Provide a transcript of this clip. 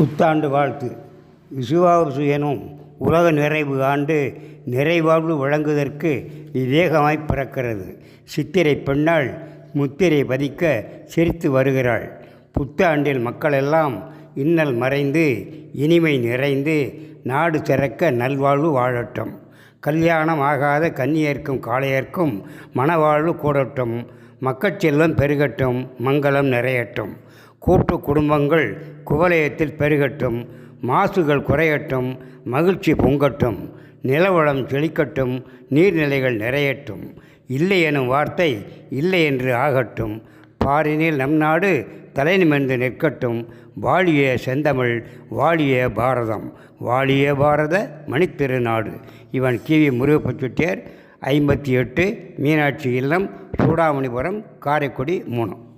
புத்தாண்டு வாழ்த்து. விசுவாவசு எனும் உலக நிறைவு ஆண்டு நிறைவாழ்வு வழங்குவதற்கு விவேகமாய் பிறக்கிறது. சித்திரை பெண்ணாள் முத்திரை பதிக்க சிரித்து வருகிறாள். புத்தாண்டில் மக்களெல்லாம் இன்னல் மறைந்து இனிமை நிறைந்து நாடு சிறக்க நல்வாழ்வு வாழட்டும். கல்யாணம் ஆகாத கன்னியர்க்கும் காளையர்க்கும் மனவாழ்வு கூடட்டும். மக்கட்செல்வம் பெருகட்டும், மங்களம் நிறையட்டும். கூட்டு குடும்பங்கள் குவலயத்தில் பெருகட்டும், மாசுகள் குறையட்டும், மகிழ்ச்சி பொங்கட்டும். நிலவளம் செழிக்கட்டும், நீர்நிலைகள் நிறையட்டும். இல்லை எனும் வார்த்தை இல்லை என்று ஆகட்டும். பாரினில் நம் நாடு தலை நிமிர்ந்து நிற்கட்டும். வாழிய செந்தமிழ், வாழிய பாரதம், வாழிய பாரத மணித்திருநாடு. இவன் கி.வி. முருகப்ப செட்டியார், 58, மீனாட்சி இல்லம், சூடாமணிபுரம், காரைக்குடி 3.